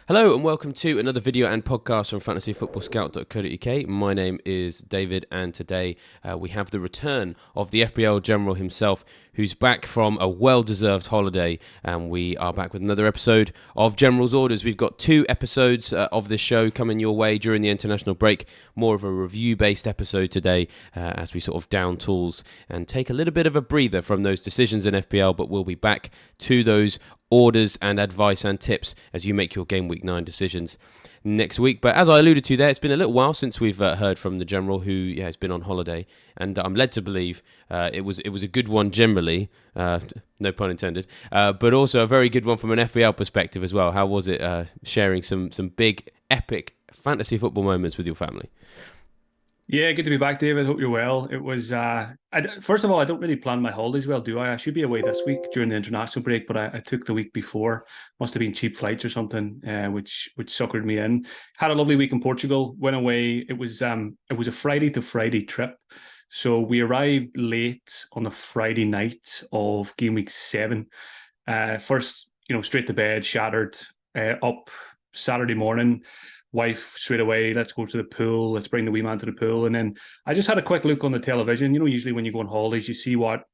Hello and welcome to another video and podcast from FantasyFootballScout.co.uk. My name is David and today we have the return of the FPL General himself, who's back from a well-deserved holiday, and we are back with another episode of General's Orders. We've got two episodes of this show coming your way during the international break, more of a review-based episode today as we sort of down tools and take a little bit of a breather from those decisions in FPL, but we'll be back to those orders and advice and tips as you make your Game Week 9 decisions next week. But as I alluded to there, it's been a little while since we've heard from the General, who has been on holiday, and I'm led to believe it was a good one generally, no pun intended, but also a very good one from an FPL perspective as well. How was it sharing some big, epic fantasy football moments with your family? Yeah, good to be back, David. Hope you're well. It was, first of all, I don't really plan my holidays well, do I? I should be away this week during the international break, but I took the week before. Must have been cheap flights or something, which suckered me in. Had a lovely week in Portugal. Went away. It was a Friday to Friday trip, so we arrived late on the Friday night of Game Week 7. First, straight to bed, shattered. Up Saturday morning. Wife straight away, let's go to the pool, let's bring the wee man to the pool. And then I just had a quick look on the television. Usually when you go on holidays, you see what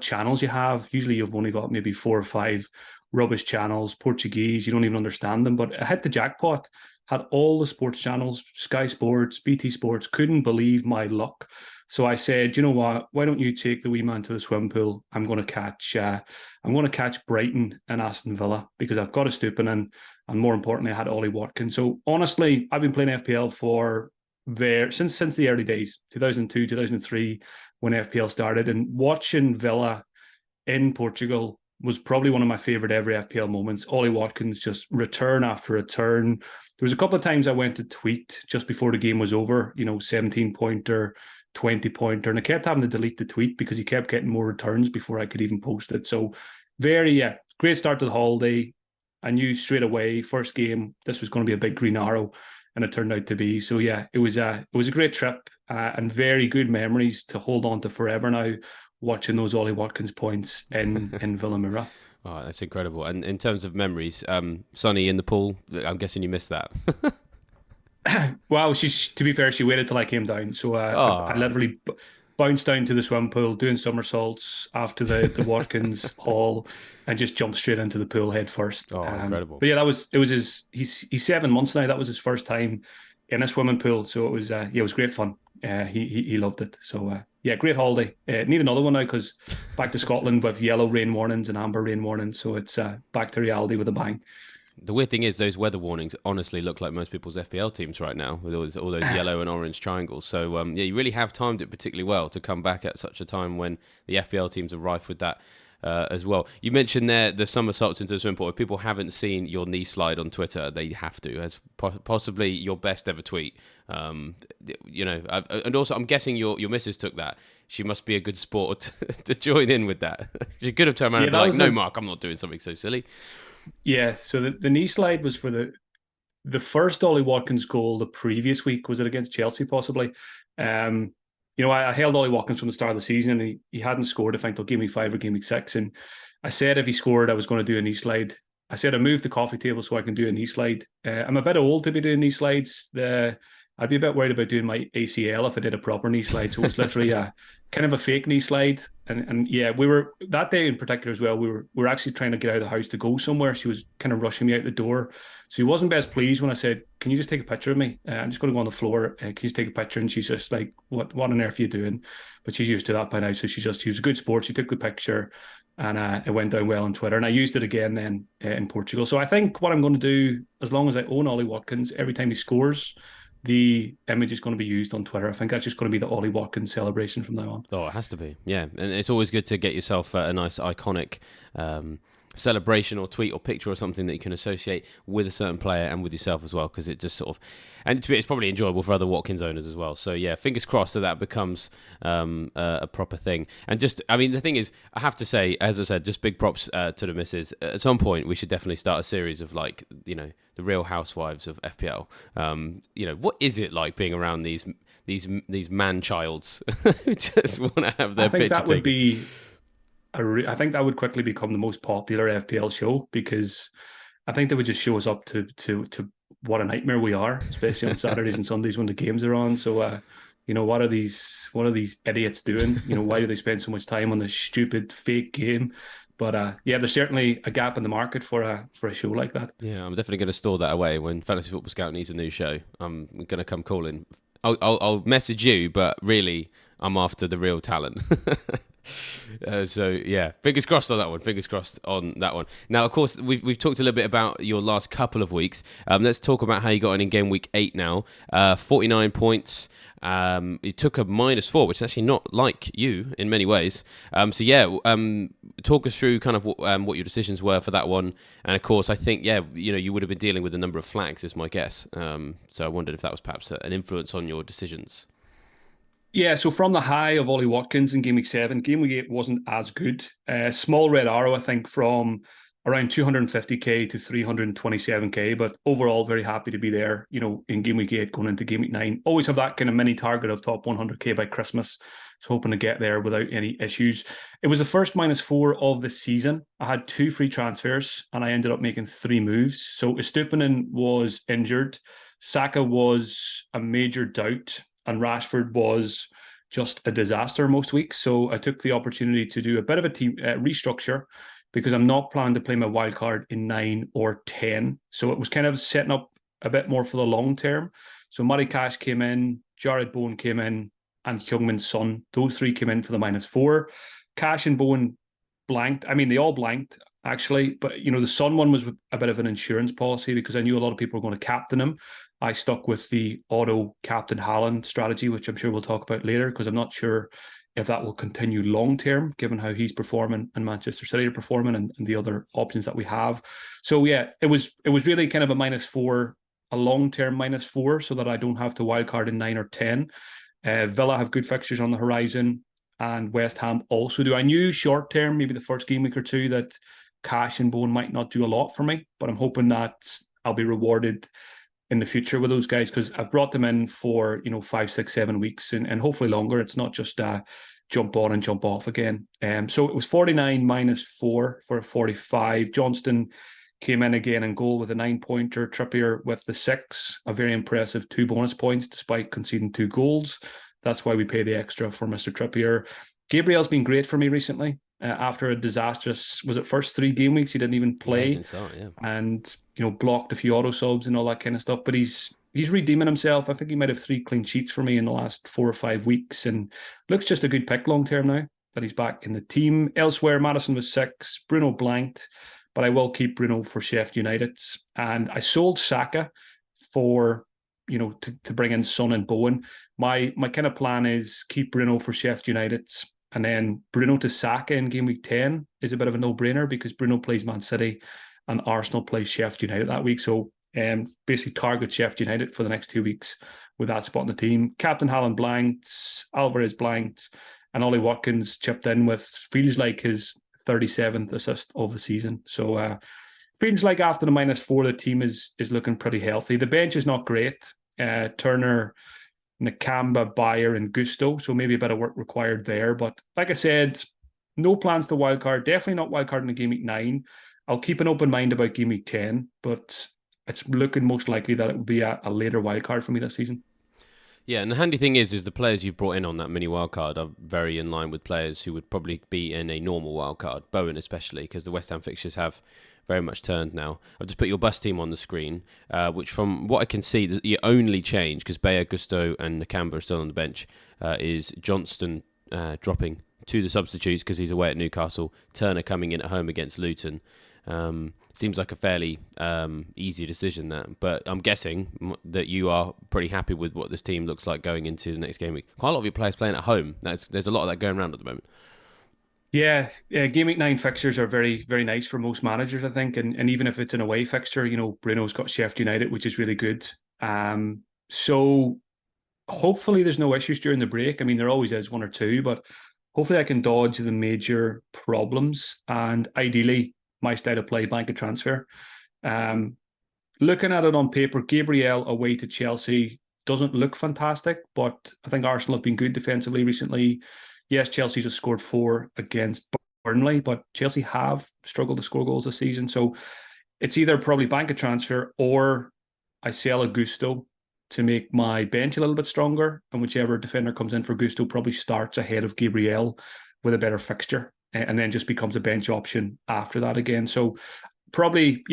channels you have. Usually you've only got maybe 4 or 5 rubbish channels, Portuguese, you don't even understand them. But I hit the jackpot, had all the sports channels, Sky Sports, BT Sports, couldn't believe my luck. So I said, you know what, why don't you take the wee man to the swim pool? I'm going to catch Brighton and Aston Villa because I've got a stooping in. And more importantly, I had Ollie Watkins. So honestly, I've been playing FPL since the early days, 2002, 2003, when FPL started. And watching Villa in Portugal was probably one of my favourite ever FPL moments. Ollie Watkins just return after return. There was a couple of times I went to tweet just before the game was over, 17-pointer, 20-pointer, and I kept having to delete the tweet because he kept getting more returns before I could even post it. So great start to the holiday. I knew straight away, first game, this was going to be a big green arrow, and it turned out to be. So yeah, it was a great trip and very good memories to hold on to forever now, watching those Ollie Watkins points in Villamira. Oh, that's incredible. And in terms of memories, Sonny in the pool, I'm guessing you missed that. Wow, to be fair, she waited till I came down. So I Oh, literally bounced down to the swim pool, doing somersaults after the Watkins haul, and just jumped straight into the pool head first. oh, incredible. But yeah, he's 7 months now. That was his first time in a swimming pool. So it was great fun. He loved it. So yeah, great holiday. Need another one now because back to Scotland with yellow rain warnings and amber rain warnings. So it's back to reality with a bang. The weird thing is those weather warnings honestly look like most people's FPL teams right now with all those yellow and orange triangles. So yeah, you really have timed it particularly well to come back at such a time when the FPL teams are rife with that as well. You mentioned there the somersaults into the swim pool. If people haven't seen your knee slide on Twitter, they have to, as possibly your best ever tweet. And also I'm guessing your missus took that. She must be a good sport to join in with that. She could have turned around and be like, "No, Mark, I'm not doing something so silly." Yeah, so the knee slide was for the first Ollie Watkins goal the previous week. Was it against Chelsea possibly? I held Ollie Watkins from the start of the season and he hadn't scored, I think, till Game Week 5 or Game Week 6. And I said if he scored, I was going to do a knee slide. I said I moved the coffee table so I can do a knee slide. I'm a bit old to be doing knee slides. I'd be a bit worried about doing my ACL if I did a proper knee slide. So it was literally kind of a fake knee slide. And yeah, we were that day in particular as well. We were actually trying to get out of the house to go somewhere. She was kind of rushing me out the door. So he wasn't best pleased when I said, "Can you just take a picture of me? I'm just going to go on the floor. Can you just take a picture?" And she's just like, "What on earth are you doing?" But she's used to that by now. So she was a good sport. She took the picture and it went down well on Twitter. And I used it again then in Portugal. So I think what I'm going to do, as long as I own Ollie Watkins, every time he scores, the image is going to be used on Twitter. I think that's just going to be the Ollie Watkins celebration from now on. Oh, it has to be. Yeah. And it's always good to get yourself a nice iconic celebration or tweet or picture or something that you can associate with a certain player and with yourself as well, because it just sort of, and it's probably enjoyable for other Watkins owners as well. So yeah, fingers crossed that becomes a proper thing. And just, I mean, the thing is, I have to say, as I said, just big props to the missus. At some point, we should definitely start a series of the Real Housewives of FPL. What is it like being around these man-childs who just want to have their picture taken? I think that would quickly become the most popular FPL show because I think they would just show us up to what a nightmare we are, especially on Saturdays and Sundays when the games are on. So, what are these idiots doing? Why do they spend so much time on this stupid fake game? But yeah, there's certainly a gap in the market for a show like that. Yeah, I'm definitely going to store that away. When Fantasy Football Scout needs a new show, I'm going to come calling. I'll message you, but really, I'm after the real talent. So yeah, fingers crossed on that one. Fingers crossed on that one. Now, of course, we've talked a little bit about your last couple of weeks. Let's talk about how you got on in game week 8 now. 49 points. You took a -4, which is actually not like you in many ways. So yeah, talk us through kind of what your decisions were for that one. And of course, I think you would have been dealing with a number of flags, is my guess. So I wondered if that was perhaps an influence on your decisions. Yeah, so from the high of Ollie Watkins in Game Week 7, Game Week 8 wasn't as good. Small red arrow, I think, from around 250k to 327k, but overall, very happy to be there, in Game Week 8 going into Game Week 9. Always have that kind of mini target of top 100k by Christmas. So hoping to get there without any issues. It was the first -4 of the season. I had 2 free transfers and I ended up making 3 moves. So Estupinan was injured. Saka was a major doubt and Rashford was just a disaster most weeks. So I took the opportunity to do a bit of a team restructure because I'm not planning to play my wild card in 9 or 10. So it was kind of setting up a bit more for the long term. So Murray Cash came in, Jared Bowen came in, and Heung-min Son. Those 3 came in for the -4. Cash and Bowen blanked. I mean, they all blanked actually, but the Son one was a bit of an insurance policy because I knew a lot of people were going to captain him. I stuck with the auto captain Haaland strategy, which I'm sure we'll talk about later, because I'm not sure if that will continue long term, given how he's performing and Manchester City are performing and the other options that we have. So yeah, it was really kind of a -4, a long term -4, so that I don't have to wildcard in 9 or 10. Villa have good fixtures on the horizon, and West Ham also do. I knew short term, maybe the first game week or two, that Cash and Bone might not do a lot for me, but I'm hoping that I'll be rewarded in the future with those guys because I've brought them in for 5, 6, 7 weeks and hopefully longer. It's not just jump on and jump off again. So it was 49 -4 for a 45. Johnston came in again in goal with a 9-pointer. Trippier with the 6, a very impressive 2 bonus points despite conceding 2 goals. That's why we pay the extra for Mr. Trippier. Gabriel's been great for me recently. After a disastrous, was it first 3 game weeks? He didn't even play, Yeah, didn't start, yeah. and blocked a few auto subs and all that kind of stuff. But he's redeeming himself. I think he might have 3 clean sheets for me in the last 4 or 5 weeks, and looks just a good pick long term now that he's back in the team. Elsewhere, Madison was 6, Bruno blanked, but I will keep Bruno for Sheffield United, and I sold Saka for to bring in Son and Bowen. My kind of plan is keep Bruno for Sheffield United. And then Bruno to Saka in game week 10 is a bit of a no-brainer because Bruno plays Man City and Arsenal plays Sheffield United that week. So basically target Sheffield United for the next 2 weeks with that spot in the team. Captain Haaland blanked, Alvarez blanked, and Ollie Watkins chipped in with feels like his 37th assist of the season. So feels like after the -4, the team is looking pretty healthy. The bench is not great. Turner, Nakamba, Bayer, and Gusto. So maybe a bit of work required there. But like I said, no plans to wildcard. Definitely not wildcard in the game week 9. I'll keep an open mind about game week 10, but it's looking most likely that it will be a later wildcard for me this season. Yeah, and the handy thing is the players you've brought in on that mini wildcard are very in line with players who would probably be in a normal wildcard, Bowen especially, because the West Ham fixtures have very much turned now. I've just put your bus team on the screen, which from what I can see, the only change, because Bayer, Gusto and Nakamba are still on the bench, is Johnston dropping to the substitutes because he's away at Newcastle, Turner coming in at home against Luton. Seems like a fairly easy decision, that. But I'm guessing that you are pretty happy with what this team looks like going into the next game week. Quite a lot of your players playing at home. There's a lot of that going around at the moment. Yeah, game week 9 fixtures are very, very nice for most managers, I think. And even if it's an away fixture, Bruno's got Sheffield United, which is really good. So hopefully there's no issues during the break. I mean, there always is 1 or 2, but hopefully I can dodge the major problems. And ideally, my style of play, blanket transfer. Looking at it on paper, Gabriel away to Chelsea doesn't look fantastic, but I think Arsenal have been good defensively recently. Yes, Chelsea just scored 4 against Burnley, but Chelsea have struggled to score goals this season. So it's either probably bank a transfer or I sell a Gusto to make my bench a little bit stronger, and whichever defender comes in for Gusto probably starts ahead of Gabriel with a better fixture, and then just becomes a bench option after that again. So probably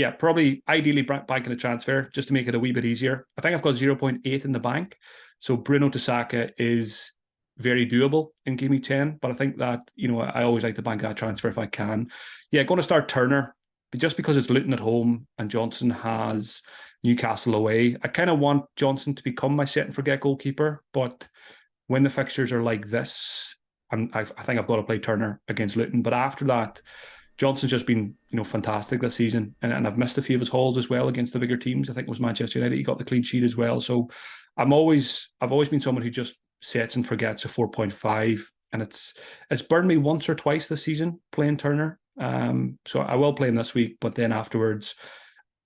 ideally banking a transfer just to make it a wee bit easier. I think I've got 0.8 in the bank, so Bruno to Saka is very doable in Game Week 10. But I think that, I always like to bank that transfer if I can. Yeah, going to start Turner, but just because it's Luton at home and Johnson has Newcastle away. I kind of want Johnson to become my set and forget goalkeeper, but when the fixtures are like this, I think I've got to play Turner against Luton. But after that, Johnson's just been, fantastic this season, and I've missed a few of his hauls as well against the bigger teams. I think it was Manchester United. He got the clean sheet as well. So I've always been someone who just sets and forgets a 4.5, and it's burned me once or twice this season playing Turner. So I will play him this week, but then afterwards,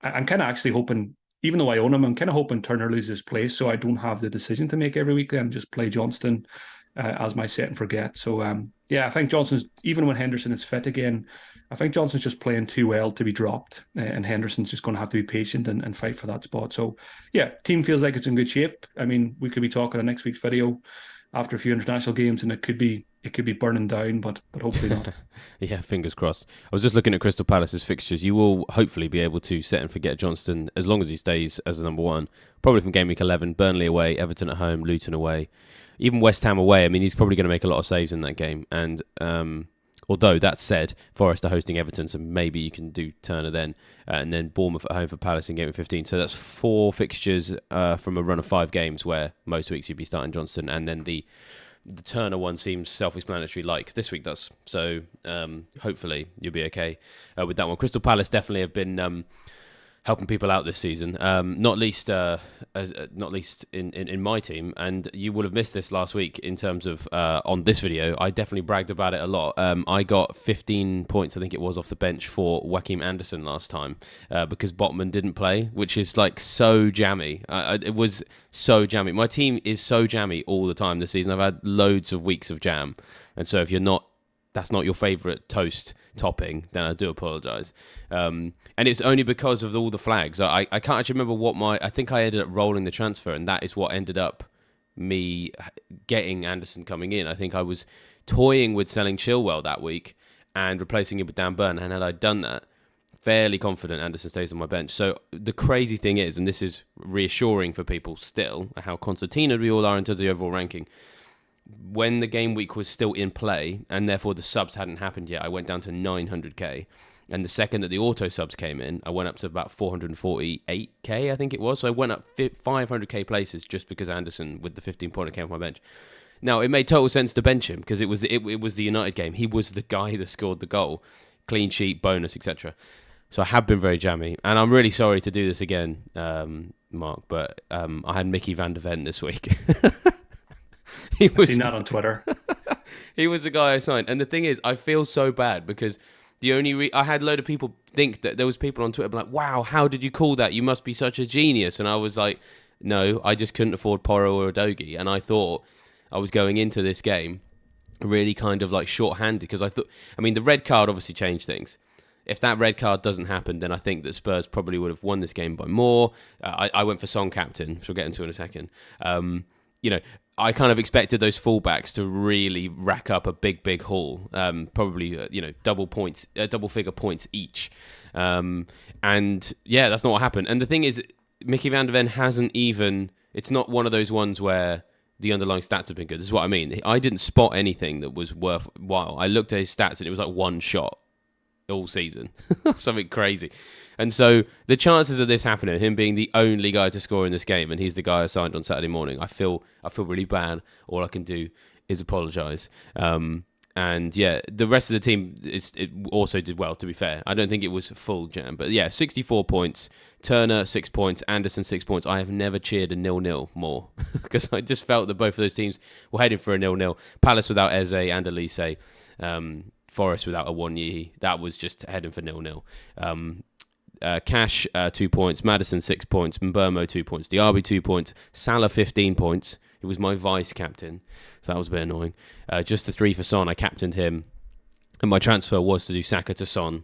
I'm kind of actually hoping, even though I own him, I'm kind of hoping Turner loses his place, so I don't have the decision to make every week. Then just play Johnston as my set and forget. So I think Johnson's, even when Henderson is fit again, I think Johnson's just playing too well to be dropped, and Henderson's just going to have to be patient and fight for that spot. So yeah, team feels like it's in good shape. I mean, we could be talking on next week's video after a few international games, and it could be burning down, but hopefully not. Yeah, fingers crossed. I was just looking at Crystal Palace's fixtures. You will hopefully be able to set and forget Johnston as long as he stays as the number one. Probably from Game Week 11, Burnley away, Everton at home, Luton away, even West Ham away. I mean, he's probably going to make a lot of saves in that game. And although that said, Forest are hosting Everton, so maybe you can do Turner then. And then Bournemouth at home for Palace in Game Week 15. So that's 4 fixtures from a run of 5 games where most weeks you'd be starting Johnston, and then the Turner one seems self-explanatory, like this week does. So hopefully you'll be okay with that one. Crystal Palace definitely have been helping people out this season, not least in my team. And you would have missed this last week in terms of on this video. I definitely bragged about it a lot. I got 15 points, I think it was, off the bench for Joachim Andersen last time because Botman didn't play, which is like so jammy. It was so jammy. My team is so jammy all the time this season. I've had loads of weeks of jam, and so if that's not your favourite toast topping, then I do apologise. And it's only because of all the flags. I can't actually remember I think I ended up rolling the transfer, and that is what ended up me getting Anderson coming in. I think I was toying with selling Chilwell that week and replacing him with Dan Burn, and had I done that, fairly confident Anderson stays on my bench. So the crazy thing is, and this is reassuring for people still, how concertinaed we all are in terms of the overall ranking, when the game week was still in play and therefore the subs hadn't happened yet, I went down to 900k. And the second that the auto subs came in, I went up to about 448k, I think it was. So I went up 500k places just because Anderson, with the 15-pointer, came off my bench. Now, it made total sense to bench him because it was the United game. He was the guy that scored the goal. Clean sheet, bonus, etc. So I have been very jammy. And I'm really sorry to do this again, Mark, but I had Mickey van der Ven this week. I've seen that on Twitter. He was the guy I signed. And the thing is, I feel so bad because I had a load of people think that there was people on Twitter like, wow, how did you call that? You must be such a genius. And I was like, no, I just couldn't afford Porro or Udogie. And I thought I was going into this game really kind of like short-handed because I thought, the red card obviously changed things. If that red card doesn't happen, then I think that Spurs probably would have won this game by more. I went for Son captain, which we'll get into in a second. I kind of expected those fullbacks to really rack up a big haul, probably double figure points each, and yeah, that's not what happened. And the thing is, Mickey van der Ven hasn't even. It's not one of those ones where the underlying stats have been good. This is what I mean. I didn't spot anything that was worthwhile. I looked at his stats and it was like one shot all season, something crazy. And so the chances of this happening, him being the only guy to score in this game, and he's the guy I signed on Saturday morning, I feel really bad. All I can do is apologise. And yeah, the rest of the team it also did well, to be fair. I don't think it was full jam. But yeah, 64 points. Turner, 6 points. Anderson, 6 points. I have never cheered a 0-0 more because I just felt that both of those teams were heading for a 0-0. Palace without Eze and Elise. Forest without a Awoniyi. That was just heading for 0-0. Cash, 2 points. Maddison, 6 points. Mbeumo, 2 points. Diaby, 2 points. Salah, 15 points. He was my vice captain, so that was a bit annoying. Just the 3 for Son. I captained him, and my transfer was to do Saka to Son.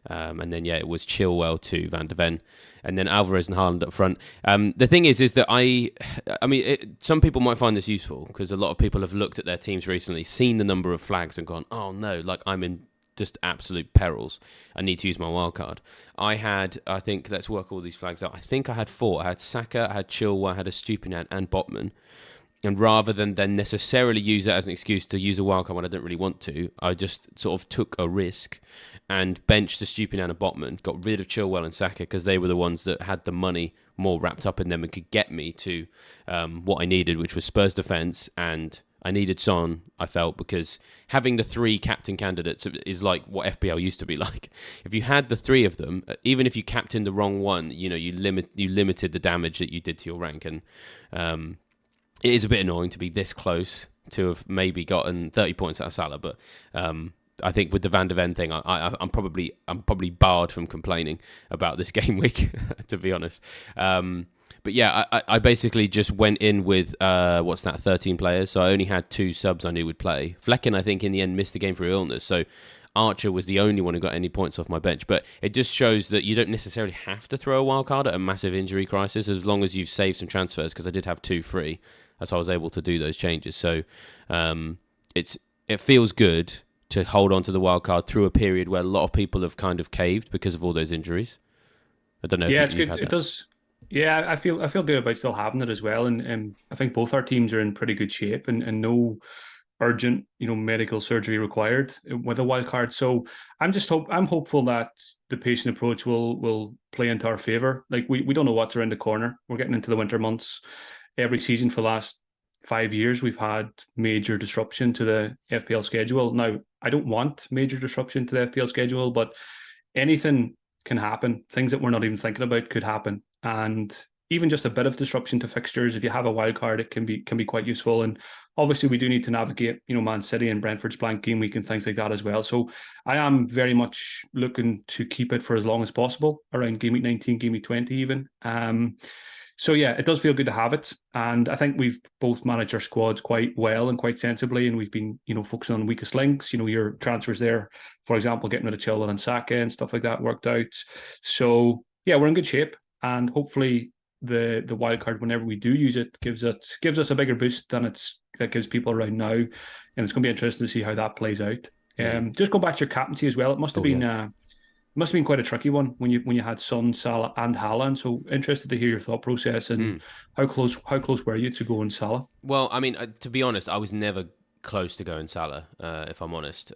And then, it was Chilwell to Van de Ven. And then Alvarez and Haaland up front. The thing is that some people might find this useful because a lot of people have looked at their teams recently, seen the number of flags and gone, oh no, like I'm in just absolute perils. I need to use my wild card. I think, let's work all these flags out. I think I had 4. I had Saka, I had Chilwell, I had a Stupinant and Botman. And rather than then necessarily use that as an excuse to use a wildcard when I don't really want to, I just sort of took a risk and benched the Stupinant and Botman, got rid of Chilwell and Saka because they were the ones that had the money more wrapped up in them and could get me to what I needed, which was Spurs defence, and I needed Son, I felt, because having the 3 captain candidates is like what FPL used to be like. If you had the 3 of them, even if you captained the wrong one, you limited the damage that you did to your rank. And it is a bit annoying to be this close to have maybe gotten 30 points out of Salah, but I think with the Van de Ven thing, I'm probably barred from complaining about this game week, to be honest. But yeah, I basically just went in with 13 players, so I only had 2 subs I knew would play. Flecken, I think, in the end missed the game through illness, so Archer was the only one who got any points off my bench. But it just shows that you don't necessarily have to throw a wild card at a massive injury crisis as long as you've saved some transfers, because I did have 2 free, as I was able to do those changes. So it feels good to hold on to the wild card through a period where a lot of people have kind of caved because of all those injuries. I don't know. Yeah, if it's you've good. had It that. does. Yeah, I feel good about still having it as well, and I think both our teams are in pretty good shape, and no urgent, medical surgery required with a wild card. So I'm hopeful that the patient approach will play into our favor. Like we don't know what's around the corner. We're getting into the winter months. Every season for the last 5 years, we've had major disruption to the FPL schedule. Now, I don't want major disruption to the FPL schedule, but anything can happen. Things that we're not even thinking about could happen. And even just a bit of disruption to fixtures, if you have a wild card, it can be quite useful. And obviously we do need to navigate, Man City and Brentford's blank game week and things like that as well. So I am very much looking to keep it for as long as possible, around game week 19, game week 20 even. So yeah, it does feel good to have it. And I think we've both managed our squads quite well and quite sensibly. And we've been, focusing on weakest links, your transfers there, for example, getting rid of Chilwell and Saka and stuff like that worked out. So yeah, we're in good shape. And hopefully the wild card, whenever we do use it, gives us a bigger boost than that gives people around now. And it's going to be interesting to see how that plays out. Just go back to your captaincy as well. It must have been quite a tricky one when you had Son, Salah, and Haaland. So interested to hear your thought process and how close were you to going Salah? Well, I mean, to be honest, I was never close to going Salah, if I'm honest.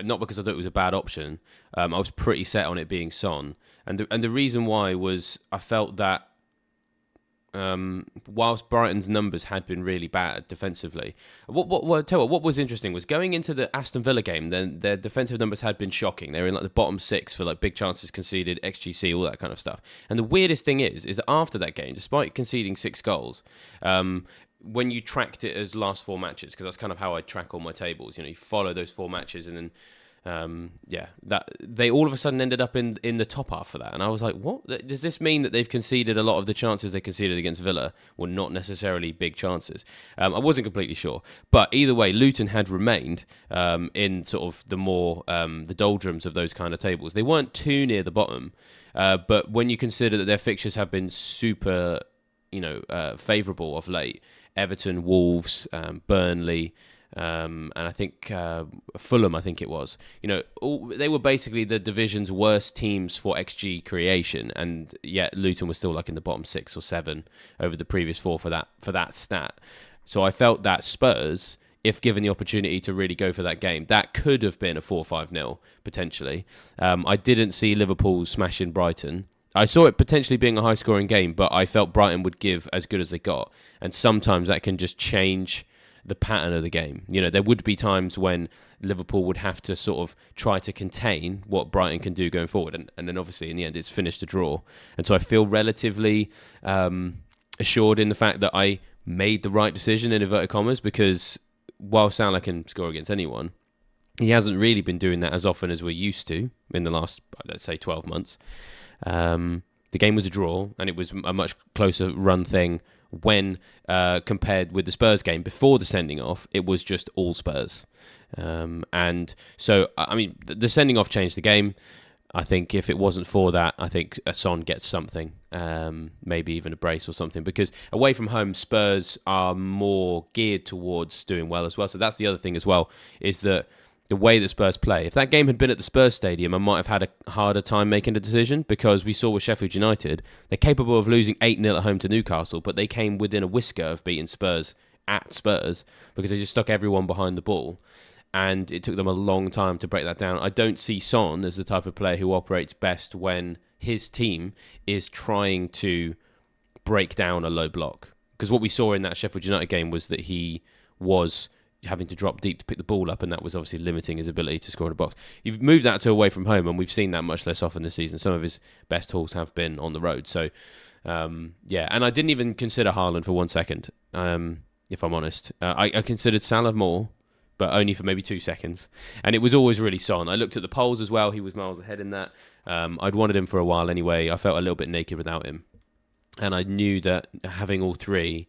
Not because I thought it was a bad option. I was pretty set on it being Son, and the reason why was I felt that whilst Brighton's numbers had been really bad defensively, what was interesting was going into the Aston Villa game, then their defensive numbers had been shocking. They were in like the bottom 6 for like big chances conceded, XGC, all that kind of stuff. And the weirdest thing is that after that game, despite conceding 6 goals, when you tracked it as last 4 matches, because that's kind of how I track all my tables, you follow those 4 matches, and then that they all of a sudden ended up in the top half for that. And I was like, what? Does this mean that they've conceded a lot of the chances they conceded against Villa were not necessarily big chances? I wasn't completely sure. But either way, Luton had remained in sort of the more the doldrums of those kind of tables. They weren't too near the bottom. But when you consider that their fixtures have been super, favourable of late, Everton, Wolves, Burnley, and I think Fulham, I think it was. They were basically the division's worst teams for XG creation, and yet Luton was still like in the bottom 6 or 7 over the previous 4 for that stat. So I felt that Spurs, if given the opportunity to really go for that game, that could have been a 4-5-0 potentially. I didn't see Liverpool smashing Brighton. I saw it potentially being a high-scoring game, but I felt Brighton would give as good as they got. And sometimes that can just change the pattern of the game. There would be times when Liverpool would have to sort of try to contain what Brighton can do going forward. And then obviously in the end it's finished a draw. And so I feel relatively assured in the fact that I made the right decision, in inverted commas, because while Salah can score against anyone, he hasn't really been doing that as often as we're used to in the last, let's say, 12 months. The game was a draw, and it was a much closer run thing when compared with the Spurs game before the sending off. It was just all Spurs. And so, I mean, the sending off changed the game. I think if it wasn't for that, I think Son gets something, maybe even a brace or something, because away from home, Spurs are more geared towards doing well as well. So that's the other thing as well, is that the way that Spurs play. If that game had been at the Spurs stadium, I might have had a harder time making a decision, because we saw with Sheffield United, they're capable of losing 8-0 at home to Newcastle, but they came within a whisker of beating Spurs at Spurs because they just stuck everyone behind the ball. And it took them a long time to break that down. I don't see Son as the type of player who operates best when his team is trying to break down a low block. Because what we saw in that Sheffield United game was that he was having to drop deep to pick the ball up, and that was obviously limiting his ability to score in a box. You've moved that to away from home, and we've seen that much less often this season. Some of his best hauls have been on the road. So, yeah, and I didn't even consider Haaland for 1 second, if I'm honest. I considered Salah more, but only for maybe 2 seconds. And it was always really Son. I looked at the polls as well. He was miles ahead in that. I'd wanted him for a while anyway. I felt a little bit naked without him. And I knew that having all three,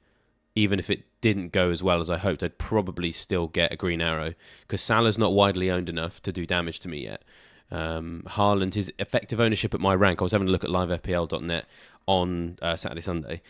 even if it didn't go as well as I hoped, I'd probably still get a green arrow, because Salah's not widely owned enough to do damage to me yet. Haaland, his effective ownership at my rank, I was having a look at livefpl.net on Saturday, Sunday.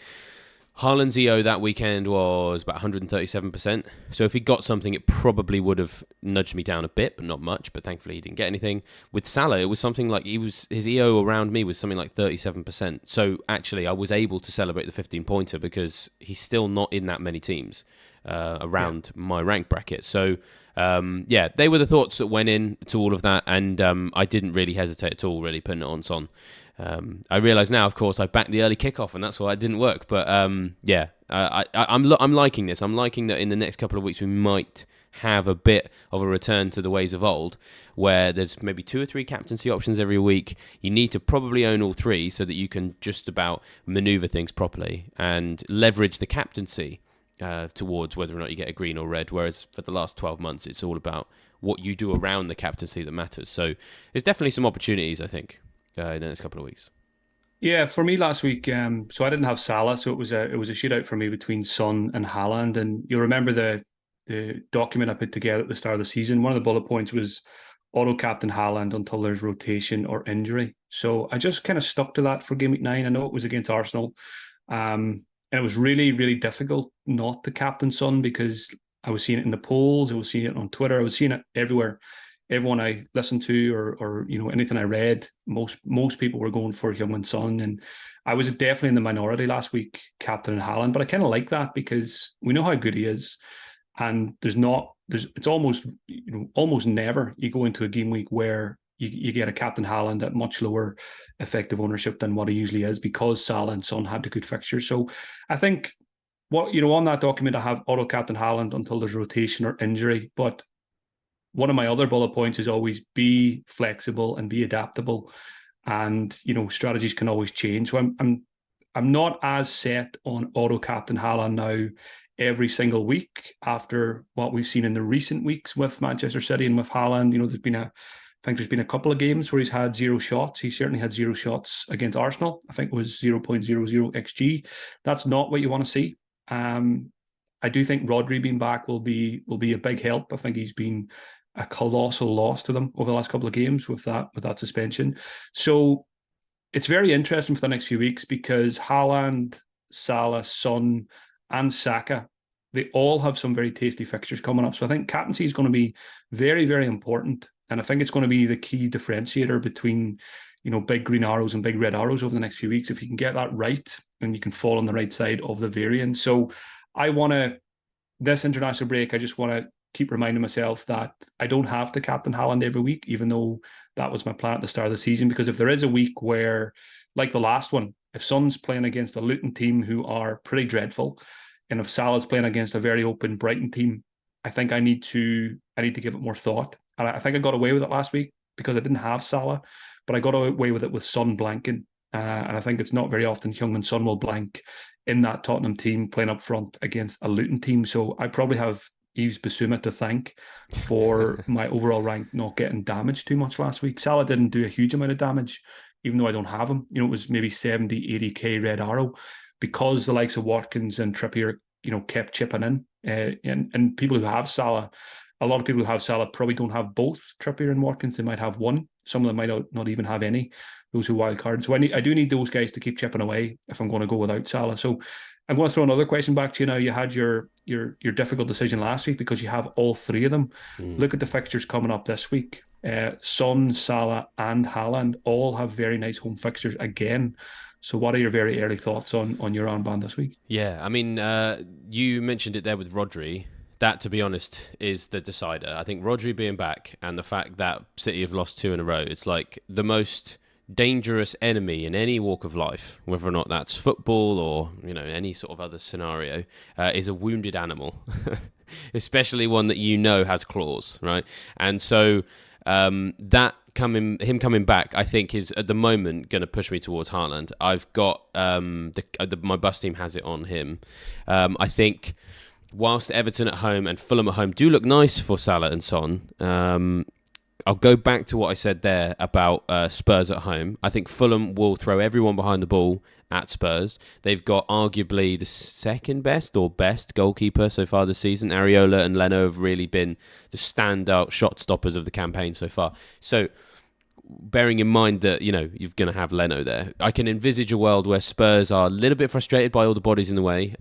Haaland's EO that weekend was about 137%. So if he got something, it probably would have nudged me down a bit, but not much. But thankfully, he didn't get anything. With Salah, it was something like his EO around me was something like 37%. So actually, I was able to celebrate the 15-pointer because he's still not in that many teams around my rank bracket. So yeah, they were the thoughts that went into all of that, and I didn't really hesitate at all, really putting it on Son. I realise now, of course, I backed the early kickoff, and that's why it didn't work. But yeah, I'm liking this. I'm liking that in the next couple of weeks we might have a bit of a return to the ways of old, where there's maybe 2 or 3 captaincy options every week. You need to probably own all 3 so that you can just about manoeuvre things properly and leverage the captaincy towards whether or not you get a green or red. Whereas for the last 12 months, it's all about what you do around the captaincy that matters. So there's definitely some opportunities, I think, in the next couple of weeks. Yeah, for me last week, so I didn't have Salah, so it was a shootout for me between Son and Haaland. And you'll remember the document I put together at the start of the season. One of the bullet points was auto captain Haaland until there's rotation or injury. So I just kind of stuck to that for game week 9. I know it was against Arsenal, and it was really, really difficult not to captain Son, because I was seeing it in the polls, I was seeing it on Twitter, I was seeing it everywhere. Everyone I listened to or anything I read, most people were going for Heung-min Son, and I was definitely in the minority last week, captain Haaland. But I kind of like that because we know how good he is, and it's almost never you go into a game week where you get a captain Haaland at much lower effective ownership than what he usually is, because Salah and Son had the good fixtures. So I think on that document I have auto captain Haaland until there's rotation or injury, but one of my other bullet points is always be flexible and be adaptable, and strategies can always change. So I'm not as set on auto captain Haaland now every single week after what we've seen in the recent weeks with Manchester City and with Haaland. I think there's been a couple of games where he's had 0 shots. He certainly had 0 shots against Arsenal. I think it was 0.00 xG. That's not what you want to see. I do think Rodri being back will be a big help. I think he's been a colossal loss to them over the last couple of games with that suspension. So it's very interesting for the next few weeks, because Haaland, Salah, Son, and Saka, they all have some very tasty fixtures coming up. So I think captaincy is going to be very, very important. And I think it's going to be the key differentiator between, big green arrows and big red arrows over the next few weeks. If you can get that right, and you can fall on the right side of the variance. So this international break, I just want to keep reminding myself that I don't have to captain Haaland every week, even though that was my plan at the start of the season. Because if there is a week where, like the last one, if Son's playing against a Luton team who are pretty dreadful, and if Salah's playing against a very open Brighton team, I think I need to give it more thought. And I think I got away with it last week because I didn't have Salah, but I got away with it with Son blanking. And I think it's not very often Heung-min Son will blank in that Tottenham team playing up front against a Luton team. So I probably have Yves Bissouma to thank for my overall rank not getting damaged too much last week. Salah didn't do a huge amount of damage, even though I don't have him. It was maybe 70, 80k red arrow, because the likes of Watkins and Trippier, kept chipping in. And people who have Salah, a lot of people who have Salah probably don't have both Trippier and Watkins. They might have one. Some of them might not even have any, those who wild card. So I do need those guys to keep chipping away if I'm going to go without Salah. So I'm going to throw another question back to you now. You had your difficult decision last week because you have all three of them. Mm. Look at the fixtures coming up this week. Son, Salah, and Haaland all have very nice home fixtures again. So, what are your very early thoughts on your armband this week? Yeah, I mean, you mentioned it there with Rodri. That, to be honest, is the decider. I think Rodri being back and the fact that City have lost two in a row, it's like the most dangerous enemy in any walk of life, whether or not that's football or any sort of other scenario, is a wounded animal, especially one that has claws, right? And so him coming back, I think, is at the moment going to push me towards Haaland. I've got my bus team has it on him. I think whilst Everton at home and Fulham at home do look nice for Salah and Son, I'll go back to what I said there about Spurs at home. I think Fulham will throw everyone behind the ball at Spurs. They've got arguably the second best or best goalkeeper so far this season. Areola and Leno have really been the standout shot stoppers of the campaign so far. So, bearing in mind that, you're going to have Leno there, I can envisage a world where Spurs are a little bit frustrated by all the bodies in the way.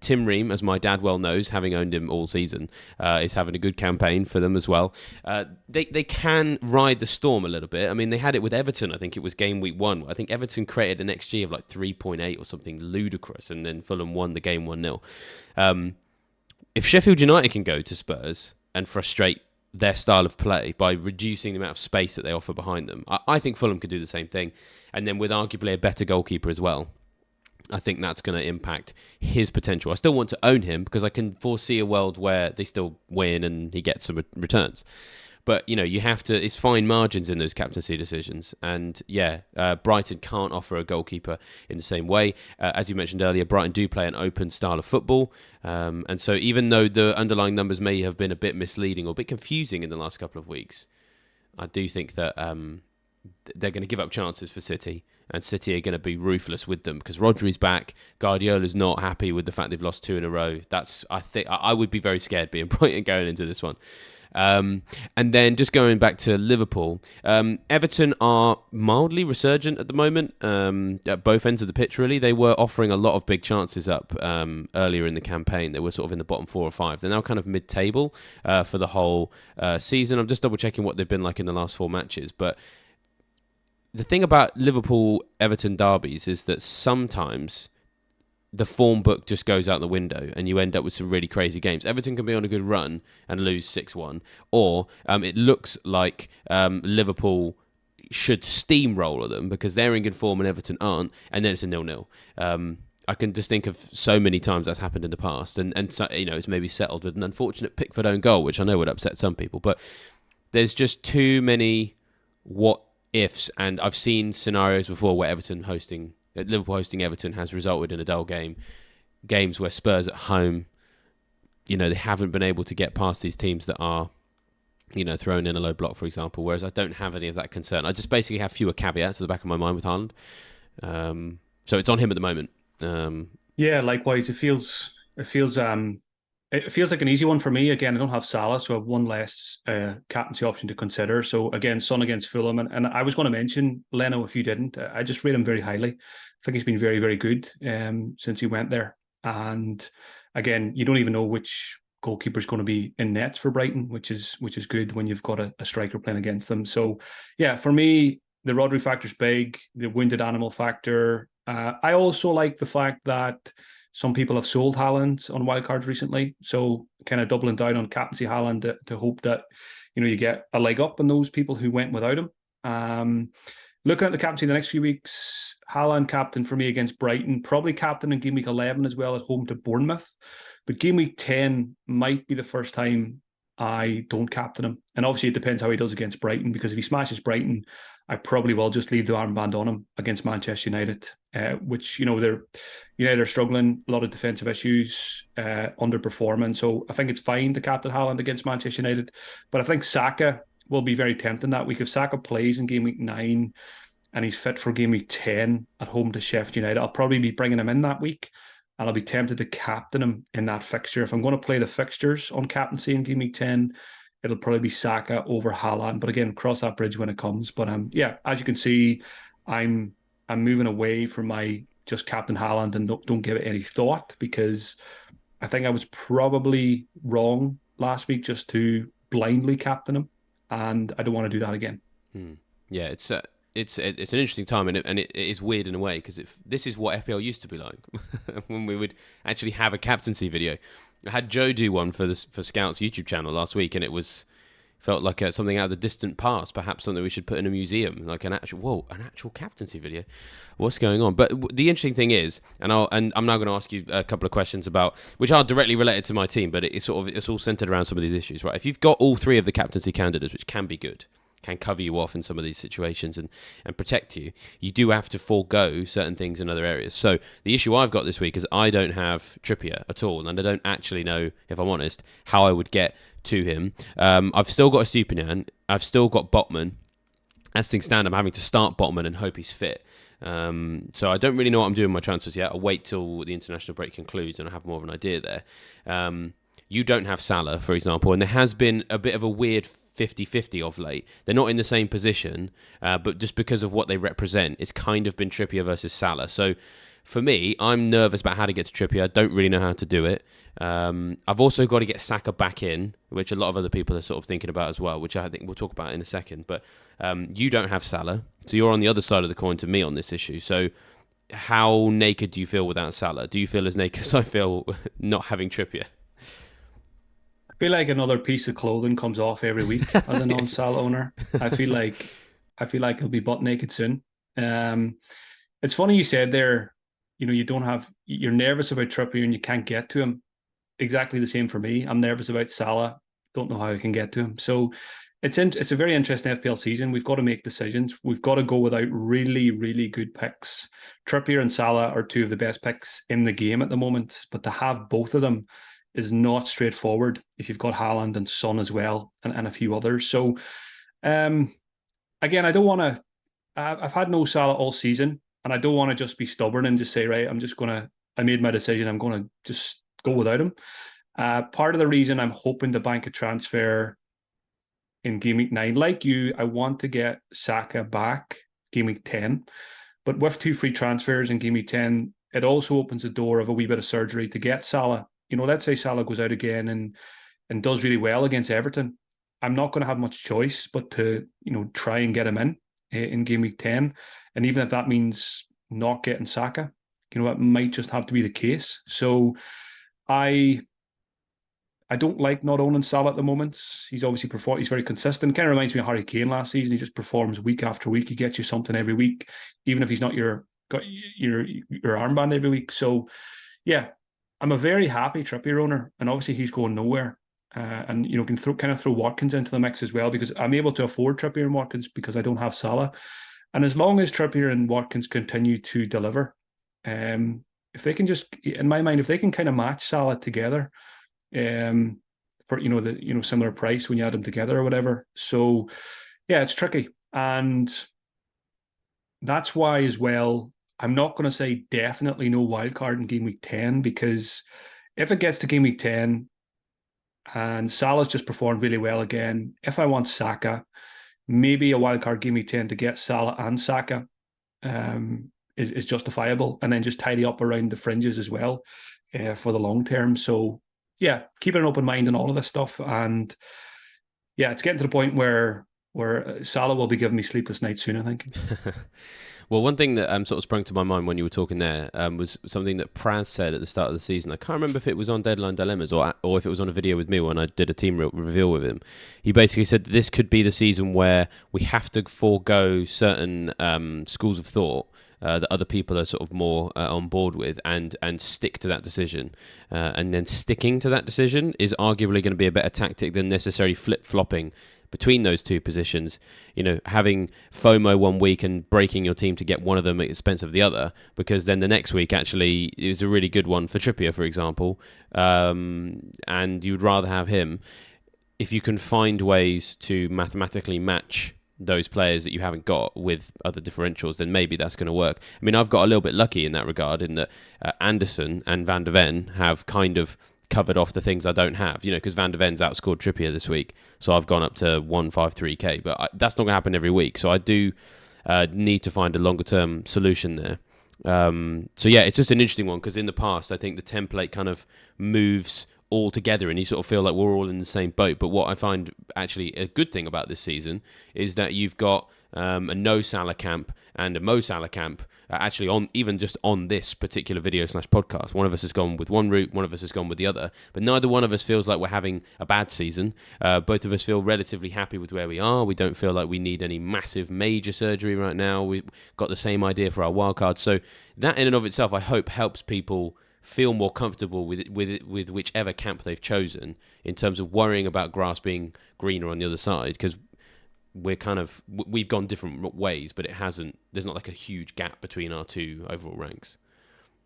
Tim Ream, as my dad well knows, having owned him all season, is having a good campaign for them as well. They can ride the storm a little bit. I mean, they had it with Everton. I think it was game week 1. I think Everton created an XG of like 3.8 or something ludicrous, and then Fulham won the game 1-0. If Sheffield United can go to Spurs and frustrate their style of play by reducing the amount of space that they offer behind them, I think Fulham could do the same thing. And then with arguably a better goalkeeper as well, I think that's going to impact his potential. I still want to own him because I can foresee a world where they still win and he gets some returns. But, you have to, it's fine margins in those captaincy decisions. And Brighton can't offer a goalkeeper in the same way. As you mentioned earlier, Brighton do play an open style of football. And so even though the underlying numbers may have been a bit misleading or a bit confusing in the last couple of weeks, I do think that they're going to give up chances for City. And City are going to be ruthless with them because Rodri's back. Guardiola's not happy with the fact they've lost two in a row. I think I would be very scared being Brighton going into this one. And then just going back to Liverpool, Everton are mildly resurgent at the moment at both ends of the pitch, really. They were offering a lot of big chances up earlier in the campaign. They were sort of in the bottom 4 or 5. They're now kind of mid-table for the whole season. I'm just double-checking what they've been like in the last 4 matches. But the thing about Liverpool-Everton derbies is that sometimes the form book just goes out the window and you end up with some really crazy games. Everton can be on a good run and lose 6-1, or it looks like Liverpool should steamroller them because they're in good form and Everton aren't, and then it's a 0-0. I can just think of so many times that's happened in the past, and so, it's maybe settled with an unfortunate Pickford own goal, which I know would upset some people, but there's just too many what ifs, and I've seen scenarios before where Liverpool hosting Everton has resulted in a dull game. Games where Spurs at home, they haven't been able to get past these teams that are, thrown in a low block, for example, whereas I don't have any of that concern. I just basically have fewer caveats at the back of my mind with Haaland. So it's on him at the moment. Yeah, likewise. It feels like an easy one for me. Again, I don't have Salah, so I have one less captaincy option to consider. So again, Son against Fulham, and I was going to mention Leno if you didn't. I just rate him very highly. I think he's been very, very good since he went there. And again, you don't even know which goalkeeper is going to be in nets for Brighton, which is good when you've got a striker playing against them. So yeah, for me, the Rodri factor's big. The wounded animal factor. I also like the fact that some people have sold Haaland on wildcards recently, so kind of doubling down on captaincy Haaland to hope that you get a leg up on those people who went without him. Looking at the captaincy the next few weeks, Haaland captain for me against Brighton, probably captain in game week 11 as well at home to Bournemouth, but game week 10 might be the first time I don't captain him, and obviously it depends how he does against Brighton, because if he smashes Brighton, I probably will just leave the armband on him against Manchester United, which they're struggling, a lot of defensive issues, underperforming. So I think it's fine to captain Haaland against Manchester United, but I think Saka will be very tempting that week. If Saka plays in game week 9 and he's fit for game week 10 at home to Sheffield United, I'll probably be bringing him in that week, and I'll be tempted to captain him in that fixture. If I'm going to play the fixtures on captaincy in game week 10, it'll probably be Saka over Haaland. But again, cross that bridge when it comes. But yeah, as you can see, I'm I'm moving away from my just captain Haaland and don't give it any thought, because I think I was probably wrong last week just to blindly captain him, and I don't want to do that again. Yeah, it's an interesting time, and it is weird in a way, because this is what FPL used to be like when we would actually have a captaincy video. I had Joe do one for Scout's YouTube channel last week, and it felt like something out of the distant past, perhaps something we should put in a museum, like an actual captaincy video. What's going on? But the interesting thing is, and I'm now going to ask you a couple of questions about which are directly related to my team, but it's all centered around some of these issues, right? If you've got all three of the captaincy candidates, which can be good, can cover you off in some of these situations and protect you, you do have to forego certain things in other areas. So the issue I've got this week is I don't have Trippier at all, and I don't actually know, if I'm honest, how I would get to him. I've still got a Stupinan, I've still got Botman. As things stand, I'm having to start Botman and hope he's fit. So I don't really know what I'm doing with my transfers yet. I'll wait till the international break concludes and I have more of an idea there. You don't have Salah, for example, and there has been a bit of a weird 50-50 of late. They're not in the same position, but just because of what they represent, it's kind of been Trippier versus Salah. So for me, I'm nervous about how to get to Trippier. I don't really know how to do it. I've also got to get Saka back in, which a lot of other people are sort of thinking about as well, which I think we'll talk about in a second. But you don't have Salah, so you're on the other side of the coin to me on this issue. So how naked do you feel without Salah? Do you feel as naked as I feel not having Trippier? I feel like another piece of clothing comes off every week as a non-Salah owner. I feel like he'll be butt naked soon. It's funny you said there, you're nervous about Trippier and you can't get to him. Exactly the same for me. I'm nervous about Salah. Don't know how I can get to him. So it's a very interesting FPL season. We've got to make decisions. We've got to go without really, really good picks. Trippier and Salah are two of the best picks in the game at the moment, but to have both of them is not straightforward if you've got Haaland and Son as well, and a few others. So again, I don't want to. I've had no Salah all season, and I don't want to just be stubborn and just say, right, I made my decision. I'm going to just go without him. Part of the reason I'm hoping to bank a transfer in game week 9, like you, I want to get Saka back game week 10. But with 2 free transfers in game week 10, it also opens the door of a wee bit of surgery to get Salah. Let's say Salah goes out again and does really well against Everton. I'm not going to have much choice but to, try and get him in game week 10. And even if that means not getting Saka, it might just have to be the case. So I don't like not owning Salah at the moment. He's obviously performed. He's very consistent. Kind of reminds me of Harry Kane last season. He just performs week after week. He gets you something every week, even if he's not your armband every week. So yeah, I'm a very happy Trippier owner, and obviously he's going nowhere. And can throw Watkins into the mix as well, because I'm able to afford Trippier and Watkins because I don't have Salah. And as long as Trippier and Watkins continue to deliver, if they can just, in my mind, if they can kind of match Salah together, for the similar price when you add them together or whatever. So yeah, it's tricky, and that's why as well I'm not going to say definitely no wildcard in game week 10, because if it gets to game week 10 and Salah's just performed really well again, if I want Saka, maybe a wildcard game week 10 to get Salah and Saka is justifiable, and then just tidy up around the fringes as well for the long term. So yeah, keeping an open mind on all of this stuff. And yeah, it's getting to the point where Salah will be giving me sleepless nights soon, I think. Well, one thing that sort of sprung to my mind when you were talking there was something that Praz said at the start of the season. I can't remember if it was on Deadline Dilemmas or if it was on a video with me when I did a team reveal with him. He basically said that this could be the season where we have to forego certain schools of thought that other people are sort of more on board with, and stick to that decision. And then sticking to that decision is arguably going to be a better tactic than necessarily flip-flopping between those two positions, having FOMO one week and breaking your team to get one of them at the expense of the other, because then the next week actually is a really good one for Trippier, for example, and you'd rather have him. If you can find ways to mathematically match those players that you haven't got with other differentials, then maybe that's going to work. I mean, I've got a little bit lucky in that regard, in that Anderson and Van de Ven have kind of covered off the things I don't have, because Van der Ven's outscored Trippier this week, so I've gone up to 153k, but that's not going to happen every week, so I do need to find a longer term solution there. So yeah, it's just an interesting one, because in the past I think the template kind of moves all together and you sort of feel like we're all in the same boat. But what I find actually a good thing about this season is that you've got a No Salah camp and a Mo Salah camp actually on, even just on this particular video/podcast. One of us has gone with one route, one of us has gone with the other, but neither one of us feels like we're having a bad season. Both of us feel relatively happy with where we are. We don't feel like we need any massive major surgery right now. We've got the same idea for our wildcard. So that in and of itself, I hope, helps people feel more comfortable with whichever camp they've chosen, in terms of worrying about grass being greener on the other side, because we've gone different ways, but there's not like a huge gap between our two overall ranks.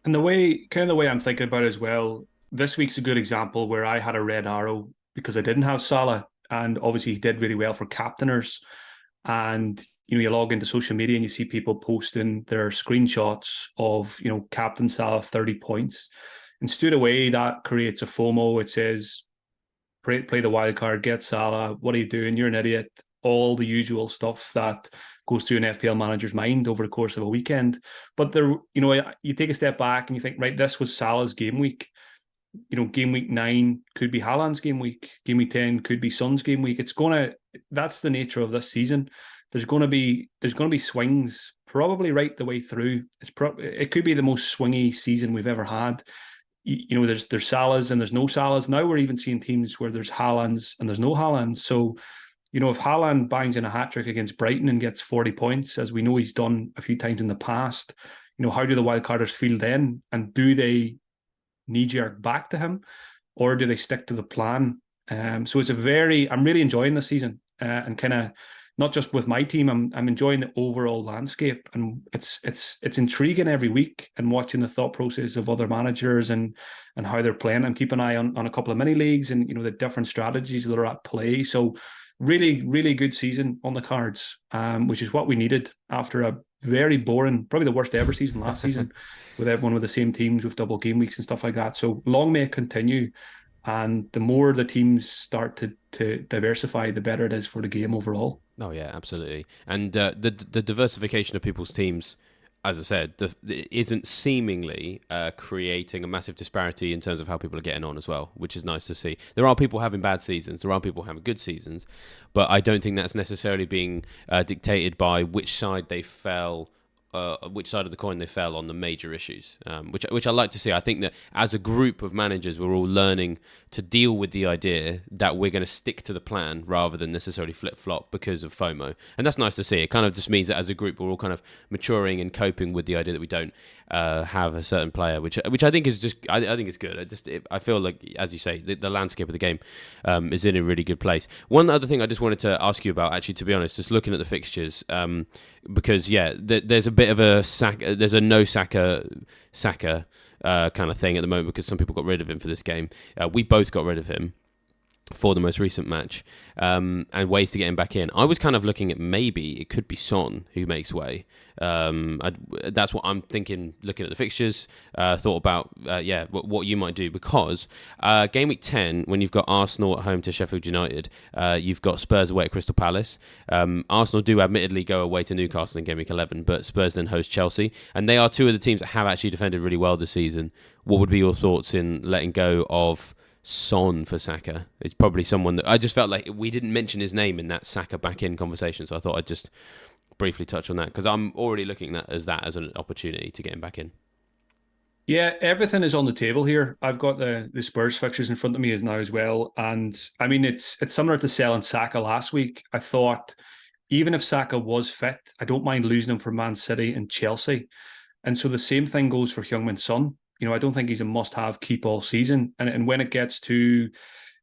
And the way I'm thinking about it as well, this week's a good example where I had a red arrow because I didn't have Salah, and obviously he did really well for captainers. And you log into social media and you see people posting their screenshots of Captain Salah 30 points, and straight away that creates a FOMO. It says play the wild card, get Salah. What are you doing? You're an idiot. All the usual stuff that goes through an FPL manager's mind over the course of a weekend. But you take a step back and you think, right, this was Salah's game week. Game week 9 could be Haaland's game week. Game week 10 could be Son's game week. That's the nature of this season. There's going to be swings probably right the way through. It could be the most swingy season we've ever had. There's Salahs and there's no Salahs. Now we're even seeing teams where there's Haalands and there's no Haalands. So, if Haaland bangs in a hat-trick against Brighton and gets 40 points, as we know he's done a few times in the past, how do the wildcarders feel then? And do they knee-jerk back to him, or do they stick to the plan? So I'm really enjoying this season, and kind of not just with my team. I'm enjoying the overall landscape, and it's intriguing every week, and watching the thought process of other managers and how they're playing. I'm keeping an eye on a couple of mini leagues and the different strategies that are at play. So really, really good season on the cards, which is what we needed after a very boring, probably the worst ever season last season, with everyone with the same teams with double game weeks and stuff like that. So long may it continue. And the more the teams start to diversify, the better it is for the game overall. Oh yeah, absolutely. And the diversification of people's teams, as I said, isn't seemingly creating a massive disparity in terms of how people are getting on as well, which is nice to see. There are people having bad seasons, there are people having good seasons, but I don't think that's necessarily being dictated by which side they fell. Which side of the coin they fell on the major issues, which I like to see. I think that as a group of managers, we're all learning to deal with the idea that we're going to stick to the plan rather than necessarily flip-flop because of FOMO. And that's nice to see. It kind of just means that as a group, we're all kind of maturing and coping with the idea that we don't have a certain player, which I think is just, I think it's good. I feel like, as you say, the landscape of the game is in a really good place. One other thing I just wanted to ask you about, actually, to be honest, just looking at the fixtures, because there's a bit of there's a no Saka kind of thing at the moment, because some people got rid of him for this game. We both got rid of him for the most recent match, and ways to get him back in. I was kind of looking at maybe it could be Son who makes way. That's what I'm thinking, looking at the fixtures. Thought about what you might do, because game week 10, when you've got Arsenal at home to Sheffield United, you've got Spurs away at Crystal Palace. Arsenal do admittedly go away to Newcastle in game week 11, but Spurs then host Chelsea, and they are two of the teams that have actually defended really well this season. What would be your thoughts in letting go of Son for Saka? It's probably someone that I just felt like we didn't mention his name in that Saka back in conversation, so I thought I'd just briefly touch on that, because I'm already looking at that as an opportunity to get him back in. Yeah, everything is on the table here. I've got the Spurs fixtures in front of me now as well, and I mean it's similar to selling Saka last week. I thought even if Saka was fit, I don't mind losing him for Man City and Chelsea, and so the same thing goes for Heung-min Son. I don't think he's a must-have keep all season. And when it gets to,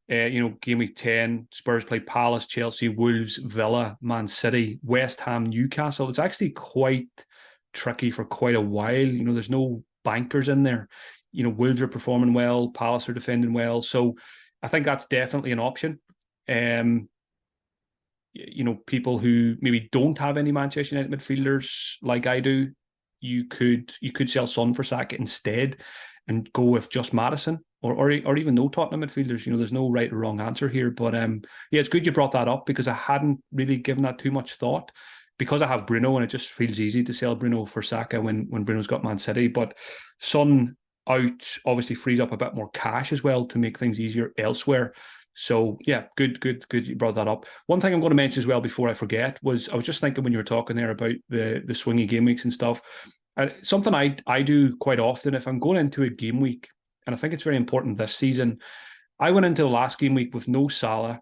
game week 10, Spurs play Palace, Chelsea, Wolves, Villa, Man City, West Ham, Newcastle. It's actually quite tricky for quite a while. There's no bankers in there. Wolves are performing well, Palace are defending well. So I think that's definitely an option. People who maybe don't have any Manchester United midfielders like I do, you could sell Son for Saka instead and go with just Maddison. or even no Tottenham midfielders. There's no right or wrong answer here. But yeah, it's good you brought that up because I hadn't really given that too much thought because I have Bruno and it just feels easy to sell Bruno for Saka when Bruno's got Man City. But Son out obviously frees up a bit more cash as well to make things easier elsewhere. So yeah, good you brought that up. One thing I'm going to mention as well before I forget was I was just thinking when you were talking there about the swingy game weeks and stuff. Something I do quite often if I'm going into a game week, and I think it's very important this season. I went into the last game week with no Salah.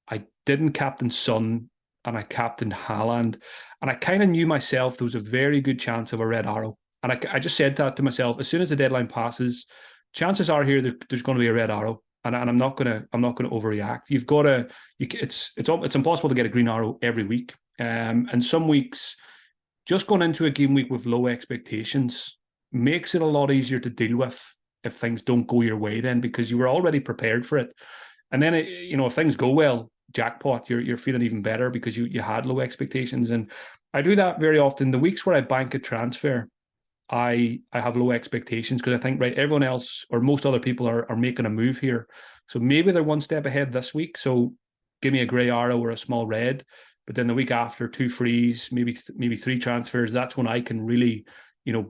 I didn't captain Son, and I captained Haaland, and I kind of knew myself there was a very good chance of a red arrow. And I just said that to myself as soon as the deadline passes, chances are here there's going to be a red arrow, and I'm not gonna overreact. You've got to it's impossible to get a green arrow every week, and some weeks just going into a game week with low expectations makes it a lot easier to deal with if things don't go your way. Then because you were already prepared for it, and then if things go well, jackpot, you're feeling even better because you had low expectations. And I do that very often. The weeks where I bank a transfer, I have low expectations because I think, right, everyone else or most other people are making a move here. So maybe they're one step ahead this week. So give me a grey arrow or a small red. But then the week after, two frees, maybe three transfers. That's when I can really,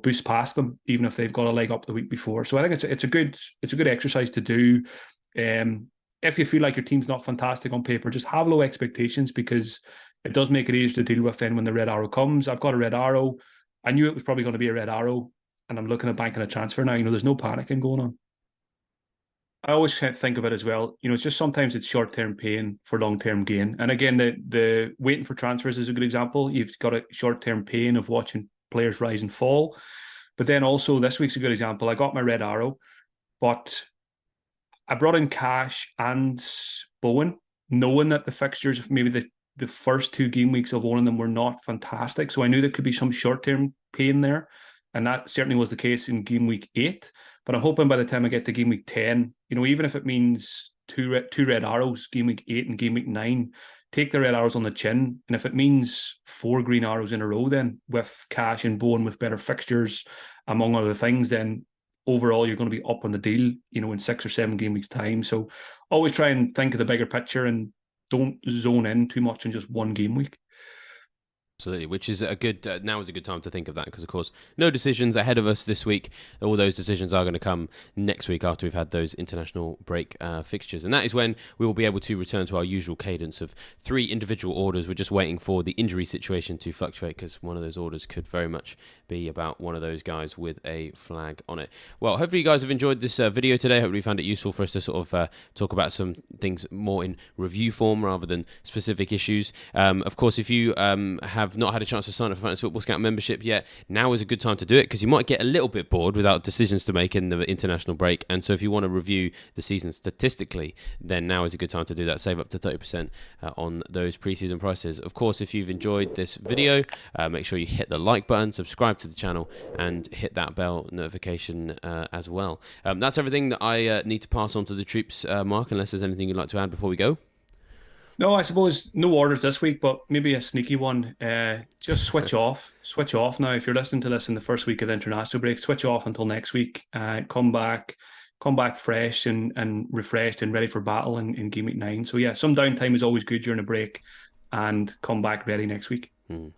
boost past them, even if they've got a leg up the week before. So I think it's a good exercise to do. If you feel like your team's not fantastic on paper, just have low expectations because it does make it easier to deal with then when the red arrow comes. I've got a red arrow. I knew it was probably going to be a red arrow, and I'm looking at banking a transfer now. There's no panicking going on. I always kind of think of it as well. It's just sometimes it's short-term pain for long-term gain. And again, the waiting for transfers is a good example. You've got a short-term pain of watching players rise and fall. But then also this week's a good example. I got my red arrow, but I brought in Cash and Bowen, knowing that the fixtures, maybe the first two game weeks of owning them were not fantastic. So I knew there could be some short-term pain there. And that certainly was the case in game week 8. But I'm hoping by the time I get to game week 10, even if it means two red arrows, game week 8 and game week 9, take the red arrows on the chin. And if it means 4 green arrows in a row, then with Cash and Bowen with better fixtures, among other things, then overall you're going to be up on the deal, in 6 or 7 game weeks' time. So always try and think of the bigger picture and don't zone in too much in just one game week. Absolutely, which is a good. Now is a good time to think of that because, of course, no decisions ahead of us this week. All those decisions are going to come next week after we've had those international break fixtures, and that is when we will be able to return to our usual cadence of 3 individual orders. We're just waiting for the injury situation to fluctuate because one of those orders could very much be about one of those guys with a flag on it. Well, hopefully you guys have enjoyed this video today. Hopefully you found it useful for us to sort of talk about some things more in review form rather than specific issues. Of course, if you have not had a chance to sign up for Fantasy Football Scout membership yet, now is a good time to do it because you might get a little bit bored without decisions to make in the international break. And so if you want to review the season statistically, then now is a good time to do that. Save up to 30% on those preseason prices. Of course, if you've enjoyed this video, make sure you hit the like button, subscribe to the channel, and hit that bell notification as well. That's everything that I need to pass on to the troops, Mark, unless there's anything you'd like to add before we go. No, I suppose no orders this week, but maybe a sneaky one. Just switch off. Switch off now. If you're listening to this in the first week of the international break, switch off until next week. Come back fresh and refreshed and ready for battle in game week 9. So yeah, some downtime is always good during a break, and come back ready next week.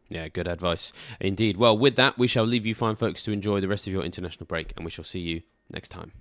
Yeah, good advice indeed. Well, with that, we shall leave you fine folks to enjoy the rest of your international break, and we shall see you next time.